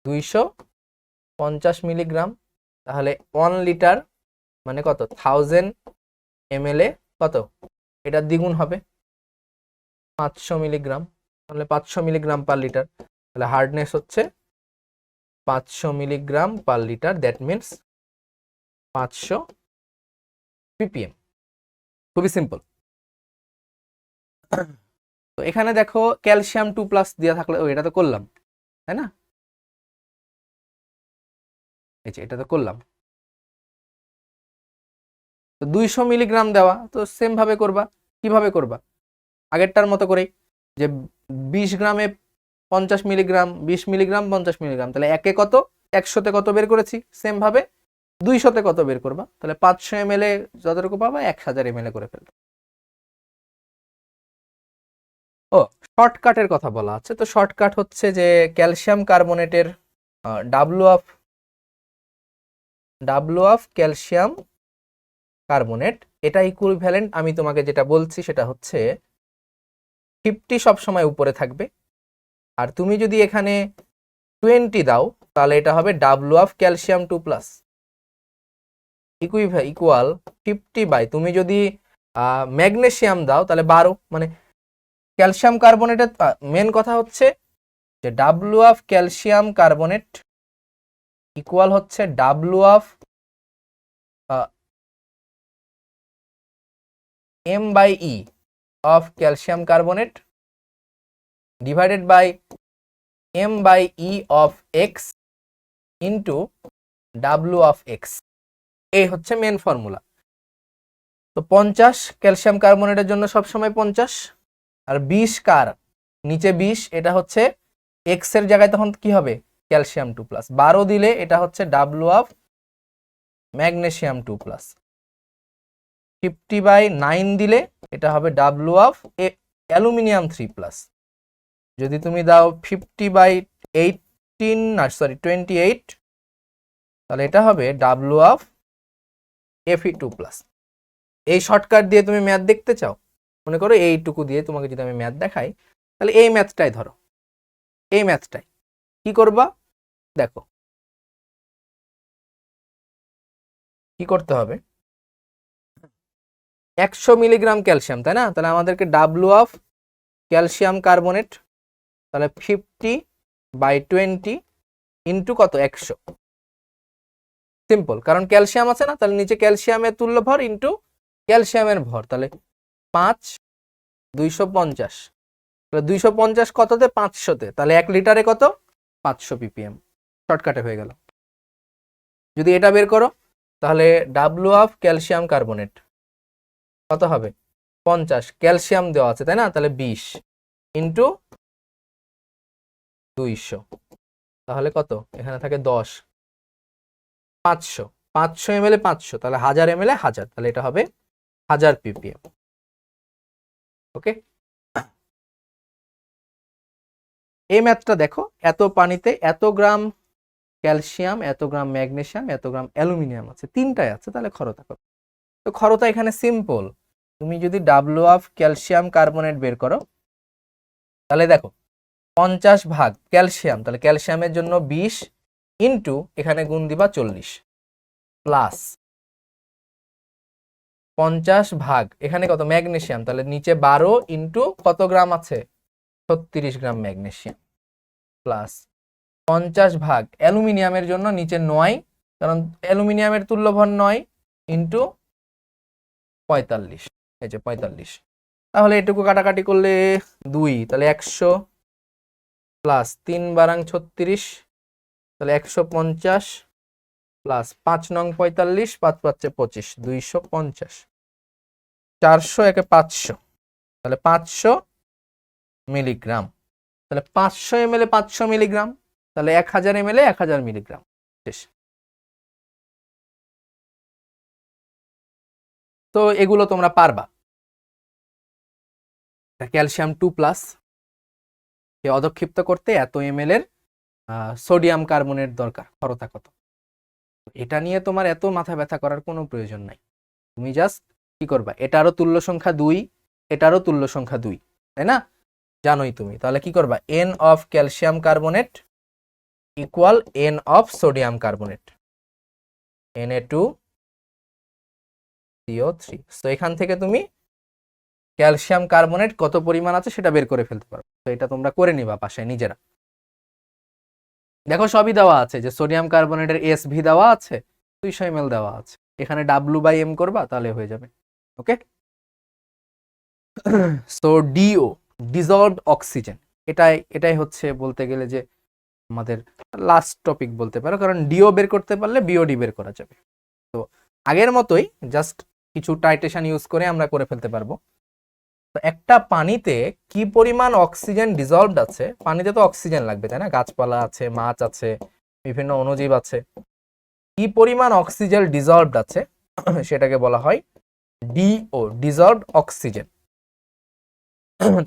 Speaker 1: 250 মিলিগ্রাম, তাহলে 1 লিটার মানে কত 1000 ml এ কত, এটা দ্বিগুণ হবে 500 মিলিগ্রাম, তাহলে 500 মিলিগ্রাম পার লিটার। তাহলে হার্ডনেস হচ্ছে 500 milligram per litre, that means 500 ppm। খুবই সিম্পল। তো এখানে দেখো ক্যালসিয়াম 2+ দেওয়া থাকলে, এটা তো করলাম তাই না, এই যে এটা তো করলাম। তো 200 মিলিগ্রাম দেওয়া, তো সেম ভাবে করবা। কিভাবে করবা, আগেরটার মতো করেই, যে 20 গ্রামে 50 মিলিগ্রাম, 20 মিলিগ্রাম 50 মিলিগ্রাম, তাহলে একে কত 100-তে কত বের করেছি, সেম ভাবে 200-তে কত বের করবা, তাহলে 500 ml এ যতটুকু পাবা 1000 ml করে ফেলবে। ও শর্টকাটের কথা বলা আছে, তো শর্টকাট হচ্ছে যে ক্যালসিয়াম কার্বনেটের ডাব্লু অফ ক্যালসিয়াম কার্বনেট, এটা ইকুইভ্যালেন্ট, আমি তোমাকে যেটা বলছি সেটা হচ্ছে 50 সবসময় উপরে থাকবে, আর তুমি যদি এখানে 20 দাও তাহলে এটা হবে ডাব্লু অফ ক্যালসিয়াম 2+ ইকুয়াল 50 তুমি যদি ম্যাগনেসিয়াম দাও তাহলে 12, মানে ক্যালসিয়াম কার্বনেটের মেন কথা হচ্ছে যে W of calcium carbonate equal হচ্ছে W of M/E of calcium carbonate divided by M/E of X into W of X। এই হচ্ছে মেন ফর্মুলা। তো 50 ক্যালসিয়াম কার্বনেটের জন্য সবসময় 50, আর 20 কার নিচে 20, এটা হচ্ছে এক্স এর জায়গায় তখন কি হবে ক্যালসিয়াম 2+, 12 দিলে এটা হচ্ছে ডাব্লু অফ ম্যাগনেসিয়াম 2+, 50/9 দিলে এটা হবে ডাব্লু অফ অ্যালুমিনিয়াম 3+, যদি তুমি দাও 28 তাহলে এটা হবে ডাব্লু অফ Fe2+। এই শর্টকাট দিয়ে তুমি ম্যাথ দেখতে চাও, মনে করো এইটুকু দিয়ে তোমাকে যদি আমি ম্যাথ দেখাই, তাহলে এই ম্যাথটাই ধরো, এই ম্যাথটাই কি করবা, দেখো কি করতে হবে। 100 মিলিগ্রাম ক্যালসিয়াম, তাই না? তাহলে আমাদেরকে ডাব্লু অফ ক্যালসিয়াম কার্বনেট, তাহলে 50/20 ইন্টু কত, 100। সিম্পল, কারণ ক্যালসিয়াম আছে না, তাহলে নিচে ক্যালসিয়ামের তুল্য ভর ইন্টু ক্যালসিয়ামের ভর, তাহলে 5 250, তাহলে 250 কততে, 500তে, তাহলে 1 লিটারে কত, 500 ppm। শর্টকাটে হয়ে গেল। যদি এটা বের করো তাহলে ডাব্লু অফ ক্যালসিয়াম কার্বনেট কত হবে, 50, ক্যালসিয়াম দেওয়া আছে তাই না, তাহলে 20 ইন্টু 200, তাহলে কত, এখানে থাকে 10, 500, 500 ml 500, তাহলে 1000 ml 1000, তাহলে এটা হবে 1000 ppm। ওকে, এই ম্যাথটা দেখো, এত পানিতে এত গ্রাম ক্যালসিয়াম, এত গ্রাম ম্যাগনেসিয়াম, এত গ্রাম অ্যালুমিনিয়াম আছে, তিনটাই আছে, তাহলে ক্ষরতা কত? তো ক্ষরতা এখানে সিম্পল, তুমি যদি ডাব্লু অফ ক্যালসিয়াম কার্বনেট বের করো তাহলে দেখো 50 ভাগ ক্যালসিয়াম, তাহলে ক্যালসিয়ামের জন্য 20 ইন্টু এখানে গুণ দিবা 40 প্লাস 50 ভাগ এখানে কত ম্যাগনেসিয়াম, তাহলে নিচে 12 ইন্টু কত গ্রাম আছে, 36 গ্রাম ম্যাগনেসিয়াম প্লাস 50 ভাগ অ্যালুমিনিয়ামের জন্য নিচে 9, কারণ অ্যালুমিনিয়ামের তুল্য ভর 9 ইন্টু 45, এই যে 45, তাহলে এটুকু কাটাকাটি করলে 2, তাহলে 100 প্লাস 3 বারাং 36, তাহলে 150 প্লাস 5 নং 45, 5 পাঁচে 25, 250, 400 একে 500, তাহলে 500 মিলিগ্রাম, তাহলে 500 ml 500 মিলিগ্রাম, তাহলে 1000 ml 1000 মিলিগ্রাম। শেষ। তো এগুলো তোমরা পারবা। ক্যালসিয়াম 2+, অধক্ষিপ্ত করতে এত ml এর সোডিয়াম কার্বনেট দরকার, ক্ষরতা কত? এটা নিয়ে তোমার এত মাথা ব্যথা করার কোনো প্রয়োজন নাই, তুমি জাস্ট কি করবা, এটারও তুল্য সংখ্যা 2, এটারও তুল্য সংখ্যা 2, তাই না, জানোই তুমি, তাহলে কি করবা, n of calcium carbonate equal n of sodium carbonate, Na2CO3। তো এখান থেকে তুমি ক্যালসিয়াম কার্বনেট কত পরিমাণ আছে সেটা বের করে ফেলতে পারো। তো এটা তোমরা করে নিবা বাসায় নিজেরা। দেখো সবই দেওয়া আছে, যে সোডিয়াম কার্বনেটের SV দেওয়া আছে, 200 ml দেওয়া আছে, এখানে W/M করবা তাহলে হয়ে যাবে। ওকে, সো DO, ডিজলভড অক্সিজেন, এটাই হচ্ছে বলতে গেলে যে আমাদের লাস্ট টপিক বলতে পারো, কারণ DO বের করতে পারলে BOD বের করা যাবে। তো আগের মতোই জাস্ট কিছু টাইট্রেশন ইউজ করে আমরা করে ফেলতে পারবো। তো একটা পানিতে কি পরিমাণ অক্সিজেন ডিজলভড আছে, পানিতে তো অক্সিজেন লাগবে তাই না, গাছপালা আছে, মাছ আছে, বিভিন্ন অণুজীব আছে, কি পরিমাণ অক্সিজেন ডিজলভড আছে সেটাকে বলা হয় DO, ডিজলভড অক্সিজেন।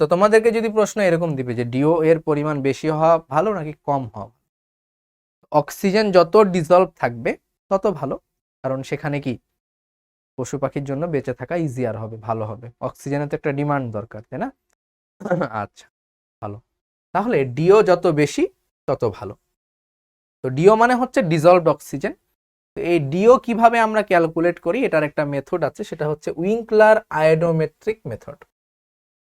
Speaker 1: তো তোমাদেরকে যদি প্রশ্ন এরকম দিবে যে DO এর পরিমাণ বেশি হওয়া ভালো নাকি কম হওয়া, অক্সিজেন যত ডিজলভ থাকবে তত ভালো, কারণ সেখানে কি পশু পাখির জন্য বেঁচে থাকা ইজিয়ার হবে, ভালো হবে, অক্সিজেনের তো একটা ডিমান্ড দরকার তাই না। আচ্ছা, ভালো, তাহলে DO যত বেশি তত ভালো। তো DO মানে হচ্ছে ডিজলভড অক্সিজেন। তো এই DO কিভাবে আমরা ক্যালকুলেট করি, এটার একটা মেথড আছে, সেটা হচ্ছে উইঙ্কলার আয়োডোমেট্রিক মেথড।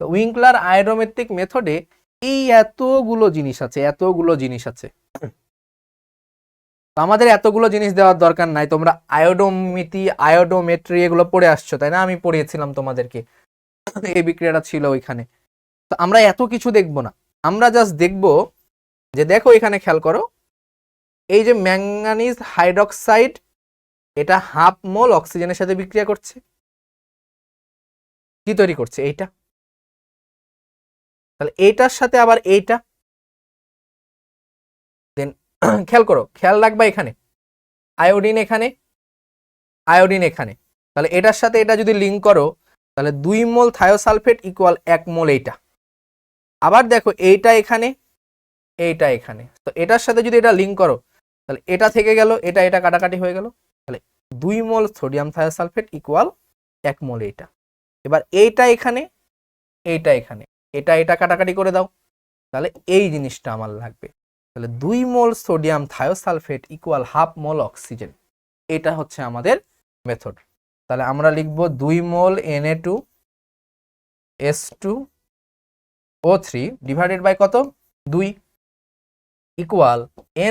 Speaker 1: তো উইঙ্কলার আয়োডোমেট্রিক মেথডে এই এতগুলো জিনিস আছে। আমাদের এতগুলো জিনিস দেওয়ার দরকার নাই, তোমরা আয়োডোমিতি, আয়োডোমেট্রি এগুলো পড়ে আসছো তাই না, আমি পড়িয়েছিলাম তোমাদেরকে, এই বিক্রিয়াটা ছিল ওইখানে। তো আমরা এত কিছু দেখবো না, আমরা জাস্ট দেখবো যে দেখো এখানে খেয়াল করো, এই যে ম্যাঙ্গানিজ হাইড্রক্সাইড, এটা হাফ মোল অক্সিজেনের সাথে বিক্রিয়া করছে, কি তৈরি করছে, এইটা, তাহলে এইটার সাথে আবার এইটা, দেন খেয়াল করো, খেয়াল রাখবা এখানে আয়োডিন, এখানে আয়োডিন, এখানে, তাহলে এটার সাথে এটা যদি লিঙ্ক করো তাহলে 2 মোল থায়োসালফেট ইকুয়াল 1 মোল এইটা। আবার দেখো এইটা এখানে, এইটা এখানে, তো এটার সাথে যদি এটা লিঙ্ক করো তাহলে এটা থেকে গেল, এটা কাটাকাটি হয়ে গেল, তাহলে 2 মোল সোডিয়াম থায়োসালফেট ইকুয়াল 1 মোল এইটা। এবার এইটা এখানে, এইটা এখানে, এটা কাটাকাটি করে দাও, তাহলে এই জিনিসটা আমার লাগবে, তাহলে 2 মোল সোডিয়াম থায়োসালফেট ইকুয়াল হাফ মোল অক্সিজেন। এটা হচ্ছে আমাদের মেথড। তাহলে আমরা লিখব 2 মোল Na2S2O3 ডিভাইডেড বাই কত 2 equal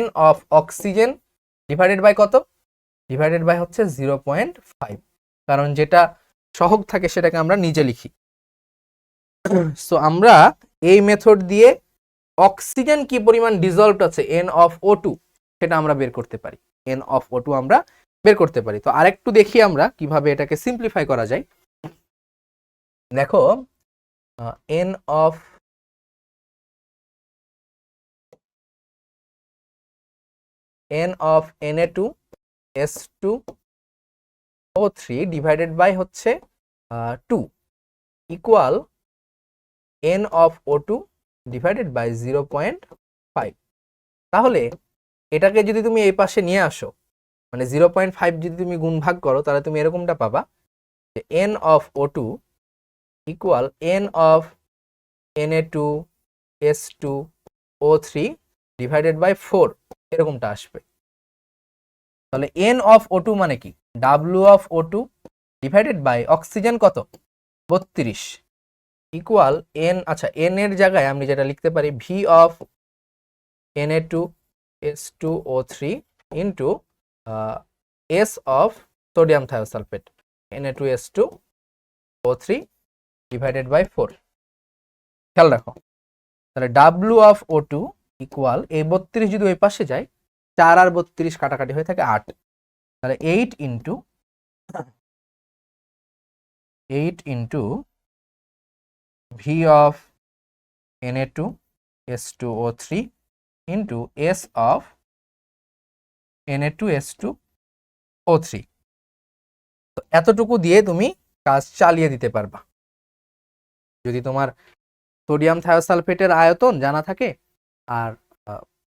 Speaker 1: N of oxygen divided by কত ডিভাইডেড বাই হচ্ছে 0.5, কারণ যেটা সহগ থাকে সেটাকে আমরা নিজে লিখি। সো আমরা এই মেথড দিয়ে অক্সিজেন কি পরিমাণ ডিজলভড আছে NO2 সেটা আমরা বের করতে পারি। NO2 আমরা বের করতে পারি। তো আরেকটু দেখি আমরা কিভাবে এটাকে সিম্পলিফাই করা যায়। দেখো N of Na2S2O3 divided by হচ্ছে 2 equal N of O2 divided by 0.5। তাহলে এটাকে যদি তুমি এই পাশে নিয়ে আসো, মানে 0.5 যদি তুমি গুণ ভাগ করো, তাহলে তুমি এরকমটা পাবা যে N of O2 equal N of Na2S2O3 divided by 4 এরকমটা আসবে। তাহলে N অফ O2 মানে কি W of O2 divided by oxygen কত 32 ইকুয়াল N, আচ্ছা N এর জায়গায় আমি যেটা লিখতে পারি V of Na2S2O3 into S of sodium thiosulphate Na2S2O3 divided by 4। খেয়াল রাখো, তাহলে W অফ O2 ইকুয়াল এই 32 যদি ওই পাশে যায় 4 আর 32 কাটাকাটি হয়ে থাকে 8, তাহলে 8 into V of Na2S2O3 into S of Na2S2O3। তো এতটুকু দিয়ে তুমি কাজ চালিয়ে দিতে পারবা যদি তোমার সোডিয়াম থায়োসালফেটের আয়তন জানা থাকে আর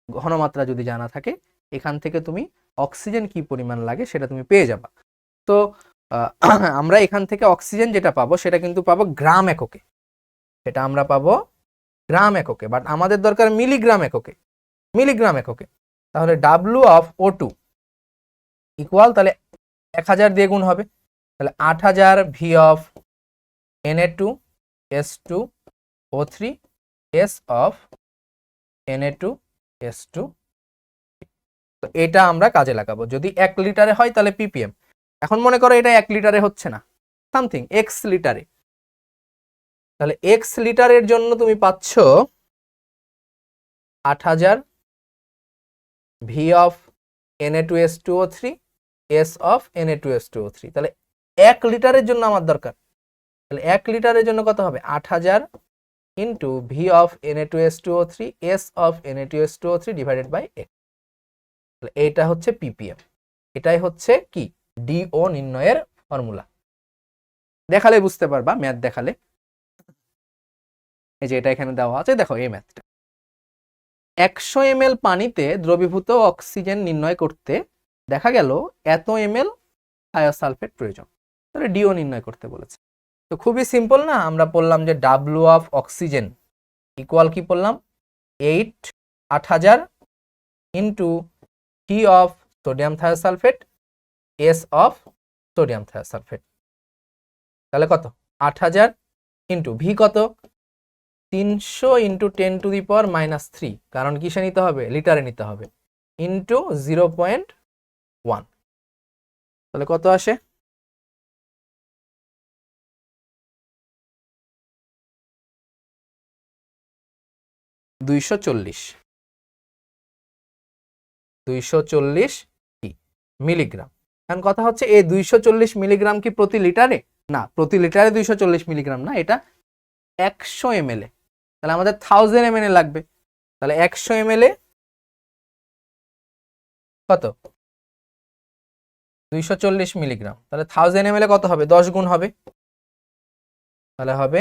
Speaker 1: ঘনমাত্রা যদি জানা থাকে। এখান থেকে তুমি অক্সিজেন কি পরিমাণ লাগে সেটা তুমি পেয়ে যাবা। তো আমরা এখান থেকে অক্সিজেন যেটা পাবো সেটা কিন্তু পাবো গ্রাম এককে, সেটা আমরা পাবো গ্রাম এককে, বাট আমাদের দরকার মিলিগ্রাম এককে। তাহলে W অফ O2 ইকুয়াল, তাহলে 1000 দিয়ে গুণ হবে, তাহলে 8000 V of Na2S2O3 S of Na2S2। তো এটা আমরা কাজে লাগাবো। যদি 1 লিটারে হয় তাহলে ppm। এখন মনে করো এটা 1 লিটারে হচ্ছে না, সামথিং x লিটারে, তাহলে x লিটারের জন্য তুমি পাচ্ছ 8000 V of Na2S2O3 S of Na2S2O3। তাহলে 1 লিটারের জন্য আমার দরকার, তাহলে 1 লিটারের জন্য কত হবে 8000 into V of Na2S2O3 S of Na2S2O3 divided by x। তাহলে এইটা হচ্ছে ppm, এটাই হচ্ছে কি DO নির্ণয়ের ফর্মুলা। দেখালে বুঝতে পারবা, ম্যাথ দেখালে। এই যে এটা এখানে দেওয়া আছে, দেখো এই ম্যাথটা। 100 ml পানিতে দ্রবীভূত অক্সিজেন নির্ণয় করতে দেখা গেল এত ml থায়োসালফেট প্রয়োজন, তাহলে ডিও নির্ণয় করতে বলেছে। তো খুবই সিম্পল না, আমরা বললাম যে W অফ অক্সিজেন ইকুয়াল কি বললাম 8000 into T of sodium thiosulphate S of sodium thiosulphate. তাহলে কত 8000 ইন্টু V কত 300 ইন্টু 10⁻³ কারণ কিসে নিতে হবে লিটারে নিতে হবে, ইন্টু 0.1। তাহলে কত আসে 240 মিলিগ্রাম। এখন কথা হচ্ছে এই 240 মিলিগ্রাম কি প্রতি লিটারে? না, প্রতি লিটারে 240 মিলিগ্রাম না, এটা 100 ml এ। তাহলে আমাদের 1000 ml লাগবে, তাহলে 100 ml এ কত 240 মিলিগ্রাম, তাহলে 1000 ml এ কত হবে 10 গুণ হবে, তাহলে হবে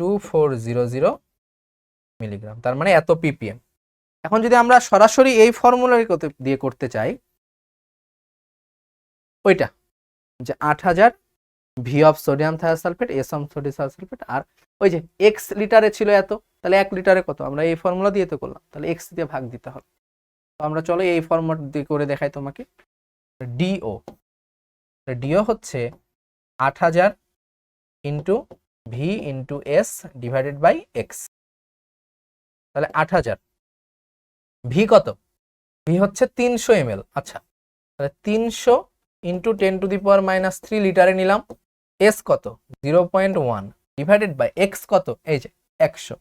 Speaker 1: 2400 মিলিগ্রাম, তার মানে এত ppm। এখন যদি আমরা সরাসরি এই ফর্মুলা দিয়ে করতে চাই ওইটা যে 8000 V of sodium thiosulphate S of sodium thiosulphate, আর ওই যে x লিটারে ছিল এত, তাহলে 1 লিটারে কত আমরা এই ফর্মুলা দিয়ে তো করলাম, তাহলে x দিয়ে ভাগ দিতে হবে। তো আমরা চলো এই ফর্মুলা দিয়ে করে দেখাই তোমাকে। DO ডিও হচ্ছে 8000 into V into S divided by X. তাহলে 8000, ভি কত? ভি হচ্ছে 300 ml। আচ্ছা, তাহলে 300 ইন্টু 10⁻³ লিটারে নিলাম। এস কত? 0.1 ডিভাইডেড বাই এক্স কত? এই যে 100।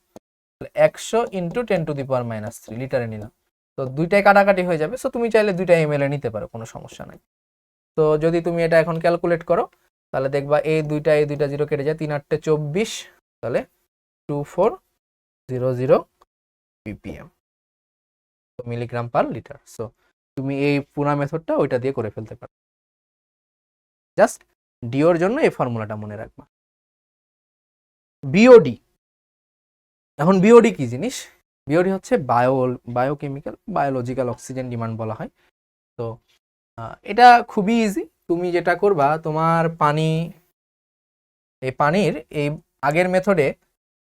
Speaker 1: 100 ইন্টু 10⁻³ লিটারে নিলাম। তো দুইটাই কাটাকাটি হয়ে যাবে, সো তুমি চাইলে দুইটা ml এ নিতে পারো, কোনো সমস্যা নাই। তো যদি তুমি এটা এখন ক্যালকুলেট করো তাহলে দেখবা এই দুইটা 0 কেটে যায়, 3 8 24, তাহলে 2400 ppm milligram per litre. So তুমি এই পুরো মেথডটা ওইটা দিয়ে করে ফেলতে পারো। জাস্ট ডিওর জন্য এই ফর্মুলাটা মনে রাখবা। বিওডি, এখন বিওডি কি জিনিস? বিওডি হচ্ছে বায়োকেমিক্যাল বায়োলজিক্যাল অক্সিজেন ডিমান্ড বলা হয়। তো এটা খুবই ইজি। তুমি যেটা করবা, তোমার এই পানির এই আগের মেথডে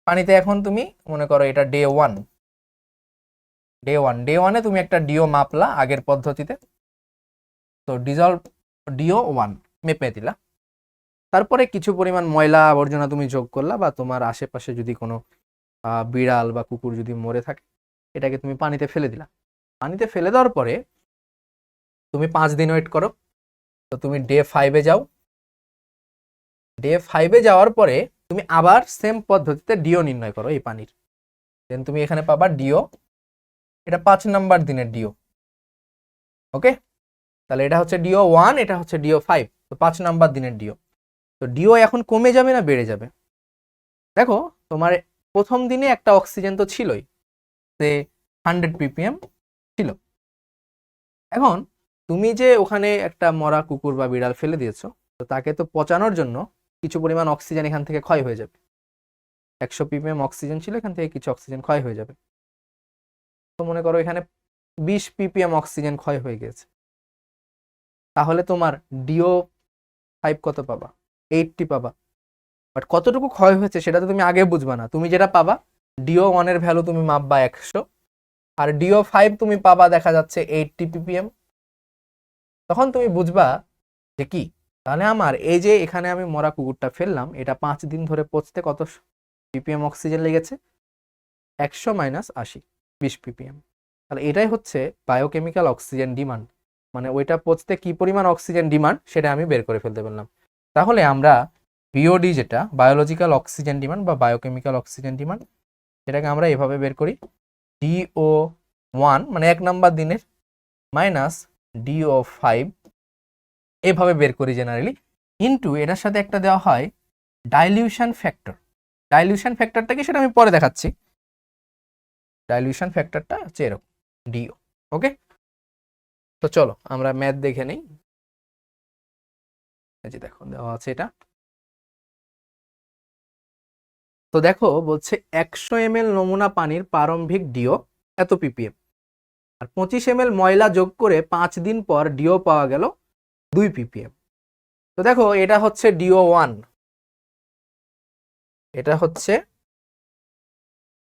Speaker 1: পানিতে এখন তুমি মনে করো এটা ডে ওয়ানে তুমি একটা ডিও মাপলা আগের পদ্ধতিতে, তো ডিও 1 মেপে দিলা। তারপরে কিছু পরিমাণ ময়লা আবর্জনা তুমি যোগ করলা, বা তোমার আশেপাশে যদি কোনো বিড়াল বা কুকুর যদি মরে থাকে এটাকে তুমি পানিতে ফেলে দিলা। পানিতে ফেলে দেওয়ার পরে তুমি 5 দিন ওয়েট করো। তো তুমি ডে 5-এ যাও। ডে 5-এ যাওয়ার পরে তুমি আবার সেম পদ্ধতিতে ডিও নির্ণয় করো এই পানির। দেন তুমি এখানে পাবা ডিও, এটা 5 নাম্বার দিনের ডিও। ওকে, তাহলে এটা হচ্ছে ডিও 1, এটা হচ্ছে ডিও 5, তো 5 নাম্বার দিনের ডিও। তো ডিও এখন কমে যাবে না বেড়ে যাবে? দেখো, তোমার প্রথম দিনে একটা অক্সিজেন তো ছিলই, সে 100 ppm ছিল। এখন তুমি যে ওখানে একটা মরা কুকুর বা বিড়াল ফেলে দিয়েছো, তো তাকে তো পচানোর জন্য কিছু পরিমাণ অক্সিজেন এখান থেকে ক্ষয় হয়ে যাবে। 100 ppm অক্সিজেন ছিল, এখান থেকে কিছু অক্সিজেন ক্ষয় হয়ে যাবে। তো মনে করো এখানে 20 ppm অক্সিজেন ক্ষয় হয়ে গেছে, তাহলে তোমার ডিও 5 কত পাবা? 80 পাবা। বাট কতটুকু ক্ষয় হয়েছে সেটা তো তুমি আগে বুঝবা না। তুমি যেটা পাবা, ডিও 1 এর ভ্যালু তুমি মাপবা 100, আর ডিও 5 তুমি পাবা দেখা যাচ্ছে 80 ppm। তখন তুমি বুঝবা যে কি, তাহলে আমার এই যে এখানে আমি মরা কুকুরটা ফেললাম, এটা 5 দিন ধরে পচতে কত ppm অক্সিজেন লেগেছে? 100 মাইনাস 80, 20 ppm। তাহলে এটাই হচ্ছে বায়োকেমিক্যাল অক্সিজেন ডিমান্ড, মানে ওইটা পচতে কি পরিমাণ অক্সিজেন ডিমান্ড সেটা আমি বের করে ফেলতে পারলাম। তাহলে আমরা বিওডি, যেটা বায়োলজিক্যাল অক্সিজেন ডিমান্ড বা বায়োকেমিক্যাল অক্সিজেন ডিমান্ড, সেটাকে আমরা এভাবে বের করি, ডিও 1 মানে 1 নাম্বার দিনের মাইনাস ডিও 5, এভাবে বের করি জেনারেলি, ইনটু এটার সাথে একটা দেওয়া হয় ডাইলিউশন ফ্যাক্টর। ডাইলিউশন ফ্যাক্টরটা কি সেটা আমি পরে দেখাচ্ছি। ডাইলিউশন ফ্যাক্টরটা হচ্ছে এরকম ডিও। ওকে, তো চলো আমরা ম্যাথ দেখে নেই। এই যে দেখো দেওয়া আছে এটা। তো দেখো বলছে 100 ml নমুনা পানির প্রারম্ভিক ডিও এত ppm, আর 25 ml ময়লা যোগ করে 5 দিন পর ডিও পাওয়া গেল 2 ppm। তো দেখো এটা হচ্ছে ডিও 1, এটা হচ্ছে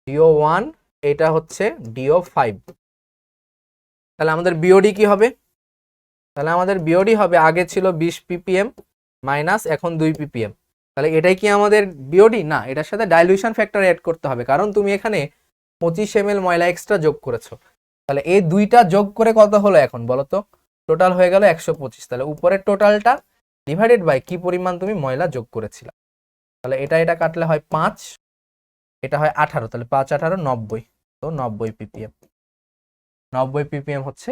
Speaker 1: ডিও 1, এটা হচ্ছে ডিও 5। তাহলে আমাদের বিওডি কি হবে? তাহলে আমাদের বিওডি হবে, আগে ছিল 20 ppm মাইনাস এখন 2 ppm। তাহলে এটাই কি আমাদের বিওডি? না, এটার সাথে ডাইলিউশন ফ্যাক্টর অ্যাড করতে হবে, কারণ তুমি এখানে 25 ml ময়লা এক্সট্রা যোগ করেছো। তাহলে এই দুইটা যোগ করে কত হলো এখন বলো তো? টোটাল হয়ে গেল 125। তাহলে উপরের টোটালটা ডিভাইডেড বাই কি পরিমাণ তুমি ময়লা যোগ করেছিলা। তাহলে এটা কাটলে হয় 5, এটা হয় 18, তাহলে 5 18 90, তো 90 ppm। 90 ppm হচ্ছে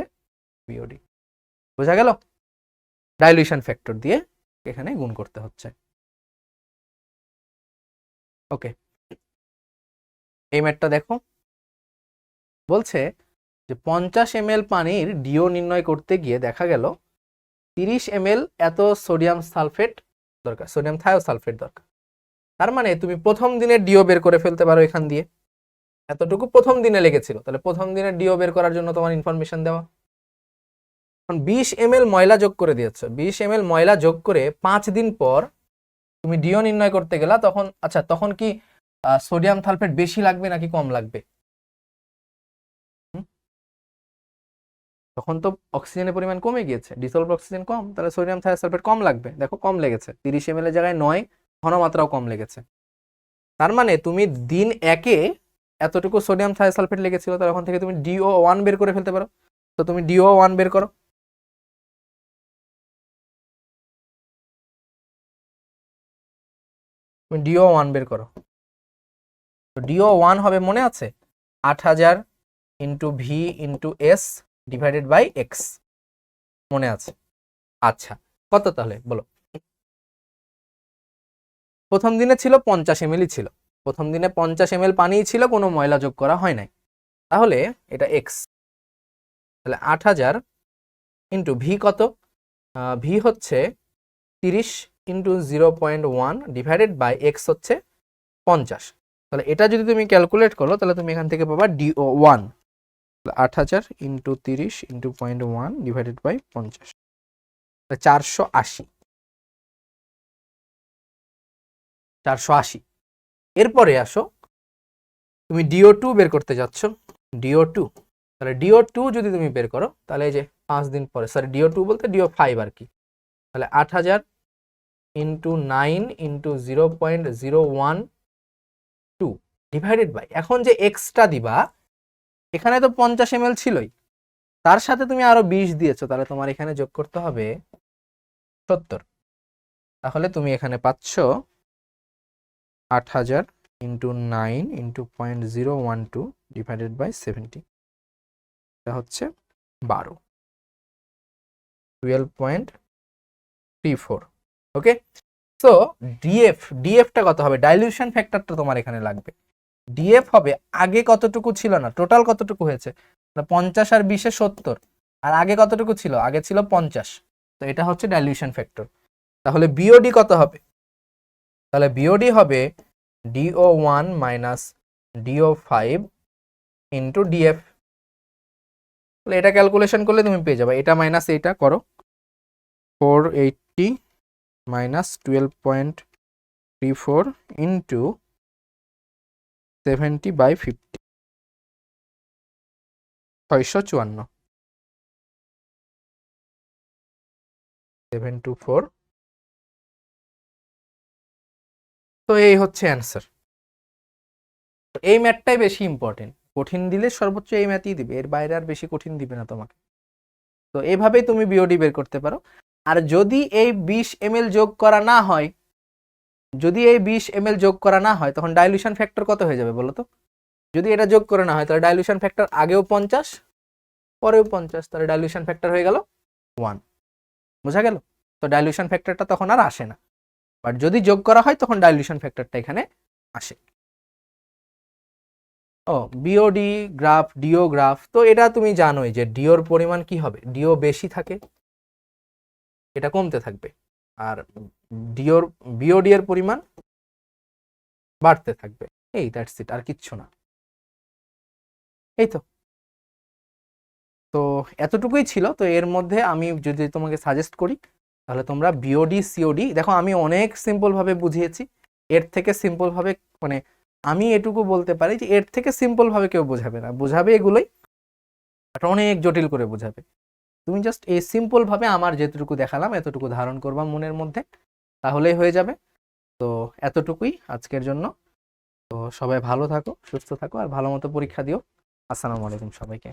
Speaker 1: বিওডি। বোঝা গেল? ডাইলিউশন ফ্যাক্টর দিয়ে এখানে গুণ করতে হচ্ছে। ওকে, এই ম্যাথটা দেখো, বলছে যে 50 ml পানির ডিও নির্ণয় করতে গিয়ে দেখা গেল 30 ml এত সোডিয়াম সালফেট দরকার, সোডিয়াম থায়োসালফেট দরকার। তার মানে তুমি প্রথম দিনের ডিও বের করে ফেলতে পারো এখান দিয়ে, এতটুকু প্রথম দিনে লেগেছিল, তাহলে প্রথম দিনের ডিও বের করার জন্য তোমার ইনফরমেশন দেওয়া। এখন 20 ml ময়লা যোগ করে দিয়েছো, 20 ml ময়লা যোগ করে 5 দিন পর তুমি ডিও নির্ণয় করতে গেলা, তখন আচ্ছা তখন কি সোডিয়াম সালফেট বেশি লাগবে নাকি কম লাগবে? তখন তো অক্সিজেনের পরিমাণ কমে গিয়েছে, ডিসলভ অক্সিজেন কম, তাহলে সোডিয়াম থায়োসালফেট কম লাগবে। দেখো কম লেগেছে, 30 ml এর জায়গায় 9, ঘনমাত্রাও কম লেগেছে। তার মানে তুমি দিন 1-এ এতটুকু সোডিয়াম থায়োসালফেট লেগেছিল, তখন থেকে তুমি DO1 বের করে ফেলতে পারো। তো তুমি DO1 বের করো। তুমি DO1 বের করো। তো DO1 হবে, মনে আছে, 8000 into V into S divided by X, মনে আছে? আচ্ছা, কত তাহলে বলো? প্রথম দিনে ছিল 50 ml ছিল, প্রথম দিনে 50 ml পানিই ছিল, কোনো ময়লা যোগ করা হয় নাই। তাহলে এটা এক্স, তাহলে 8000 ইন্টু ভি কত? ভি হচ্ছে 30 ইন্টু 0.1 ডিভাইডেড বাই এক্স হচ্ছে 50। তাহলে এটা যদি তুমি ক্যালকুলেট করো, তাহলে তুমি এখান থেকে পাবা DO1, 8000 into 30 into 0.1 divided by 50, 480। 480। এরপরে আসো, তুমি DO2 বের করতে যাচ্ছ। DO2, তাহলে DO2 যদি তুমি বের করো, তাহলে এই যে 5 দিন পরে, সরি DO2 বলতে DO5 আর কি, তাহলে 8000 ইন্টু 9 ইন্টু 0.012 ডিভাইডেড বাই, এখন যে এক্সট্রা দিবা, এখানে তো 50 ml ছিলই, তার সাথে তুমি আরো 20 দিয়েছো, তাহলে তোমার এখানে যোগ করতে হবে 70। তাহলে তুমি এখানে পাচ্ছ 8000 ইন্টু 9 ইন্টু 0.012 ডিভাইডেড বাই 70, এটা হচ্ছে 12.34। ওকে, সো ডিএফটা কত হবে? ডাইলিউশন ফ্যাক্টরটা তোমার এখানে লাগবে। ডিএফ হবে আগে কতটুকু ছিল না, টোটাল কতটুকু হয়েছে, 50 আর 20-এ 70, আর আগে কতটুকু ছিল, আগে ছিল 50, তো এটা হচ্ছে ডাইলিউশন ফ্যাক্টর। তাহলে বিওডি কত হবে? তাহলে বিওডি হবে DO1 minus DO5 into DF. তাহলে এটা ক্যালকুলেশন করলে তুমি পেয়ে যাবে, এটা মাইনাস এইটা করো, 480 মাইনাস 12.34 ইন্টু 70/50, 654, 724। তো এই হচ্ছে অ্যান্সার। এই ম্যাথটাই বেশি ইম্পর্টেন্ট, কঠিন দিলে সর্বোচ্চ এই ম্যাথই দিবে, এর বাইরে আর বেশি কঠিন দিবে না তোমাকে। তো এইভাবেই তুমি বিওডি বের করতে পারো। আর যদি এই 20 ml যোগ করা না হয়, যদি এই 20 ml যোগ করা না হয়, তখন ডাইলিউশন ফ্যাক্টর কত হয়ে যাবে বলো তো? যদি এটা যোগ করে না হয়, তাহলে ডাইলিউশন ফ্যাক্টর আগেও 50 পরেও 50, তাহলে ডাইলিউশন ফ্যাক্টর হয়ে গেল 1। বোঝা গেল? তো ডাইলিউশন ফ্যাক্টরটা তখন আর আসে না, বাট যদি যোগ করা হয় তখন ডাইলিউশন ফ্যাক্টরটা এখানে আসে। ও বিওডি গ্রাফ, ডিও গ্রাফ, তো এটা তুমি জানোই যে ডিওর পরিমাণ কি হবে, ডিও বেশি থাকে এটা কমতে থাকবে, আর বিওডি এর পরিমাণ বাড়তে থাকবে। এই দ্যাটস ইট, আর কিচ্ছু না। এই তো তো এতটুকুই ছিল। তো এর মধ্যে আমি যদি তোমাকে সাজেস্ট করি, তাহলে তোমরা বিওডি সিওডি দেখো, আমি অনেক সিম্পল ভাবে বুঝিয়েছি, এর থেকে সিম্পল ভাবে, মানে আমি এটুকু বলতে পারি যে এর থেকে সিম্পল ভাবে কেউ বোঝাবে না, বোঝাবে এগুলোই, বাট অনেক জটিল করে বোঝাবে। তুমি জাস্ট এই সিম্পল ভাবে আমার যেটুকু দেখালাম এতটুকু ধারণ করবা মনের মধ্যে, তাহলেই হয়ে যাবে। তো এতটুকুই আজকের জন্য। তো সবাই ভালো থাকো, সুস্থ থাকো, আর ভালো মতো পরীক্ষা দিও। আসসালামু আলাইকুম সবাইকে।